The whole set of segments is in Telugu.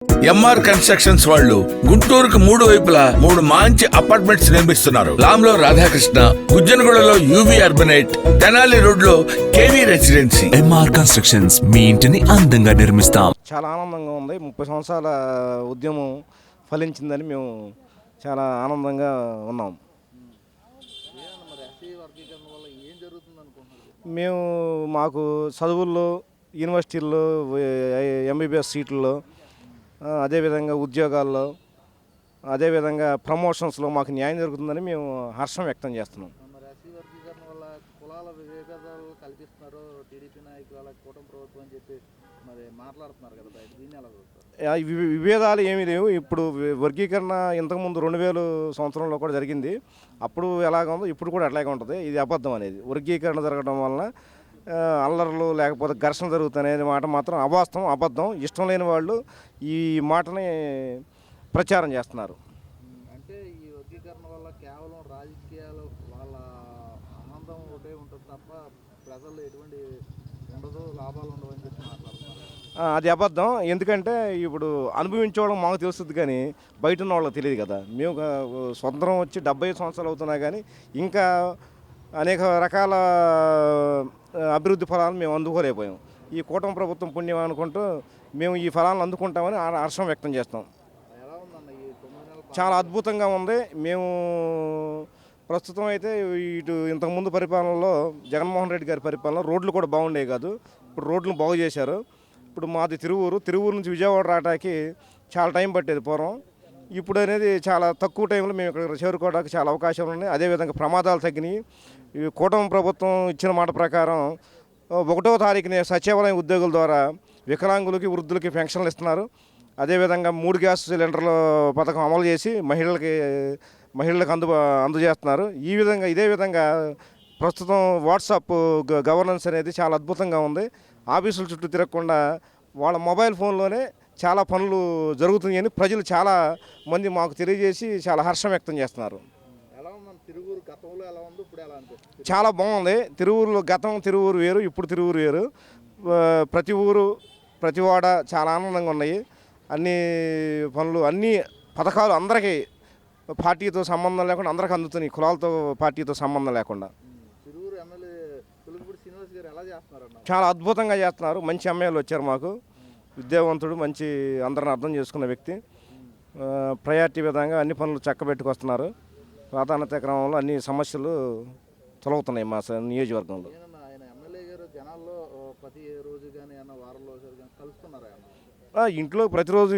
ఎంఆర్ కన్స్ట్రక్షన్స్ వాళ్ళు గుంటూరుకు 3 వైపులా 3 మంచి అపార్ట్మెంట్స్ నిర్మిస్తున్నారు. లాంలో రాధాకృష్ణ, గుజ్జనగూడలో యువి అర్బనైట్, తెనాలి రోడ్ లో కేవీ రెసిడెన్సీ. ఎంఆర్ కన్స్ట్రక్షన్స్ మీ ఇంటిని అందంగా నిర్మిస్తాం. చాలా ఆనందంగా ఉంది. 30 సంవత్సరాల ఉద్యమం ఫలించిందని మేము చాలా ఆనందంగా ఉన్నాం. మేము మాకు చదువుల్లో, యూనివర్సిటీల్లో, ఎంబీబీఎస్ సీట్లలో, అదేవిధంగా ఉద్యోగాల్లో, అదేవిధంగా ప్రమోషన్స్లో మాకు న్యాయం జరుగుతుందని మేము హర్షం వ్యక్తం చేస్తున్నాం. మరి ఎస్సీ వర్గీకరణ వల్ల కులాల విభేదాలు కల్పిస్తున్నారు టీడీపీ నాయకులు, అలా కూటమి ప్రభుత్వం అని చెప్పి మరి మాట్లాడుతున్నారు కదా, దీన్ని ఎలా చూస్తారు? విభేదాలు ఏమీ లేవు. ఇప్పుడు వర్గీకరణ ఇంతకుముందు 2000 సంవత్సరంలో కూడా జరిగింది. అప్పుడు ఎలాగ ఉందో ఇప్పుడు కూడా అట్లాగే ఉంటుంది. ఇది అబద్ధం అనేది. వర్గీకరణ జరగడం వలన అల్లర్లు లేకపోతే ఘర్షణ జరుగుతాయనే మాట మాత్రం అవాస్తవం, అబద్ధం. ఇష్టం లేని వాళ్ళు ఈ మాటని ప్రచారం చేస్తున్నారు. అంటే ఈ వర్గీకరణ వల్ల కేవలం రాజకీయాలు వాళ్ళ ఆనందం ఒకటే ఉంటుంది తప్ప ప్రజలు ఎటువంటి ఉండదు, లాభాలు ఉండవు అని చెప్పి మాట్లాడుతున్నారు. అది అబద్ధం. ఎందుకంటే ఇప్పుడు అనుభవించడం మాకు తెలుస్తుంది కానీ బయట ఉన్న వాళ్ళకి తెలియదు కదా. మేము స్వతంత్రం వచ్చి 75 సంవత్సరాలు అవుతున్నా కానీ ఇంకా అనేక రకాల అభివృద్ధి ఫలాలను మేము అందుకోలేకపోయాం. ఈ కూటమి ప్రభుత్వం పుణ్యం అనుకుంటూ మేము ఈ ఫలాలను అందుకుంటామని హర్షం వ్యక్తం చేస్తాం. ఎలా ఉందన్న ఈ 9 నెలల చాలా అద్భుతంగా ఉంది. మేము ప్రస్తుతం అయితే ఇటు ఇంతకుముందు పరిపాలనలో జగన్మోహన్ రెడ్డి గారి పరిపాలన రోడ్లు కూడా బాగుండేవి కాదు. ఇప్పుడు రోడ్లను బాగు చేశారు. ఇప్పుడు మాది తిరువూరు నుంచి విజయవాడ రావడానికి చాలా టైం పట్టేది పూర్వం. ఇప్పుడు అనేది చాలా తక్కువ టైంలో మేము ఇక్కడ చేరుకోవడానికి చాలా అవకాశాలు ఉన్నాయి. అదేవిధంగా ప్రమాదాలు తగ్గినాయి. ఈ కూటమి ప్రభుత్వం ఇచ్చిన మాట ప్రకారం 1వ తారీఖున సచివాలయం ఉద్యోగుల ద్వారా వికలాంగులకి, వృద్ధులకి పెన్షన్లు ఇస్తున్నారు. అదేవిధంగా 3 గ్యాస్ సిలిండర్ల పథకం అమలు చేసి మహిళలకు అందజేస్తున్నారు. ఇదే విధంగా ప్రస్తుతం వాట్సాప్ గవర్నెన్స్ అనేది చాలా అద్భుతంగా ఉంది. ఆఫీసుల చుట్టూ తిరగకుండా వాళ్ళ మొబైల్ ఫోన్లోనే చాలా పనులు జరుగుతున్నాయని ప్రజలు చాలా మంది మాకు తెలియజేసి చాలా హర్షం వ్యక్తం చేస్తున్నారు. ఎలా ఉందన్న తిరువూరు గతంలో ఎలా ఉంది, ఇప్పుడు ఎలా అనిపిస్తుంది? చాలా బాగుంది. తిరువూరు వేరు, ఇప్పుడు తిరువూరు వేరు. ప్రతి ఊరు, ప్రతి వాడ చాలా ఆనందంగా ఉన్నాయి. అన్ని పనులు, అన్ని పథకాలు అందరికీ పార్టీతో సంబంధం లేకుండా అందరికీ అందుతున్నాయి. కులాలతో పార్టీతో సంబంధం లేకుండా. తిరువూరు ఎమ్మెల్యే పులిపూడి శ్రీనివాస్ గారు ఎలా చేస్తున్నారన్న? చాలా అద్భుతంగా చేస్తున్నారు. మంచి ఎమ్మెల్యేలు వచ్చారు మాకు. విద్యావంతుడు, మంచి అందరిని అర్థం చేసుకున్న వ్యక్తి. ప్రయారిటీ విధంగా అన్ని పనులు చక్కబెట్టుకొస్తున్నారు. ప్రాధాన్యత క్రమంలో అన్ని సమస్యలు తొలగుతున్నాయి మా నియోజకవర్గంలో. ఆయన ఎమ్మెల్యే గారు జనాల్లో ప్రతి రోజు కానీ అన్న వారంలో కానీ కలుస్తున్నారు ఆయన? ఇంట్లో ప్రతిరోజు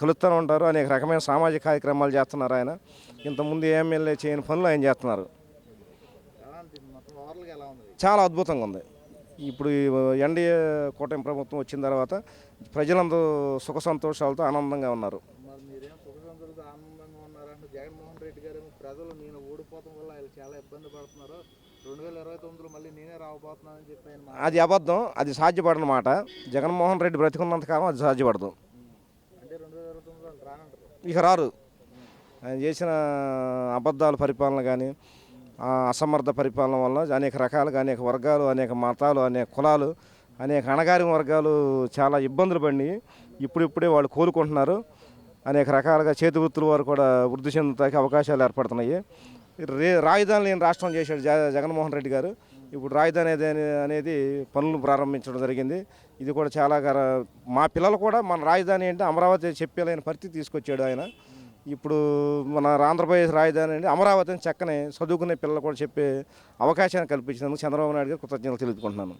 కలుస్తూనే ఉంటారు. అనేక రకమైన సామాజిక కార్యక్రమాలు చేస్తున్నారు ఆయన. ఇంతకుముందు ఎమ్మెల్యే చేయని పనులు ఆయన చేస్తున్నారు. ఎలా అనిపిస్తుంది మొత్తం ఓవర్గా? ఎలా ఉంది? చాలా అద్భుతంగా ఉంది. ఇప్పుడు ఎన్డీఏ కూటమి ప్రభుత్వం వచ్చిన తర్వాత ప్రజలందరూ సుఖ సంతోషాలతో ఆనందంగా ఉన్నారు. మరి మీరేం సుఖ సంతోషాలతో ఆనందంగా ఉన్నారంటే జగన్మోహన్ రెడ్డి గారు ప్రజలు నేను ఓడిపోవడం వల్ల ఆయన చాలా ఇబ్బంది పడుతున్నారు, 2029లో మళ్ళీ నేనే రాబోతున్నానని చెప్పి ఆయన అది అబద్ధం. అది సాధ్యపడని మాట. జగన్మోహన్ రెడ్డి బ్రతికున్నంతకాలం అది సాధ్యపడదు. అంటే 2029లో రానంటారు? ఇక రారు. ఆయన చేసిన అబద్ధాల పరిపాలన కానీ, అసమర్థ పరిపాలన వల్ల అనేక రకాలుగా అనేక వర్గాలు, అనేక మతాలు, అనేక కులాలు, అనేక అణగారిన వర్గాలు చాలా ఇబ్బందులు పడినాయి. ఇప్పుడిప్పుడే వాళ్ళు కోలుకుంటున్నారు. అనేక రకాలుగా చేతి వృత్తుల వారు కూడా వృద్ధి చెందుతానికి అవకాశాలు ఏర్పడుతున్నాయి. రాజధాని లేని రాష్ట్రం చేశాడు జగన్మోహన్ రెడ్డి గారు. ఇప్పుడు రాజధాని అనేది పనులు ప్రారంభించడం జరిగింది. ఇది కూడా చాలా మా పిల్లలు కూడా మన రాజధాని అంటే అమరావతి చెప్పలేని పరిస్థితి తీసుకొచ్చాడు ఆయన. ఇప్పుడు మన ఆంధ్రప్రదేశ్ రాజధాని అంటే అమరావతి అని చక్కని చదువుకునే పిల్లలు కూడా చెప్పే అవకాశాన్ని కల్పించినందుకు చంద్రబాబు నాయుడు గారు కృతజ్ఞతలు తెలుపుకుంటున్నాను.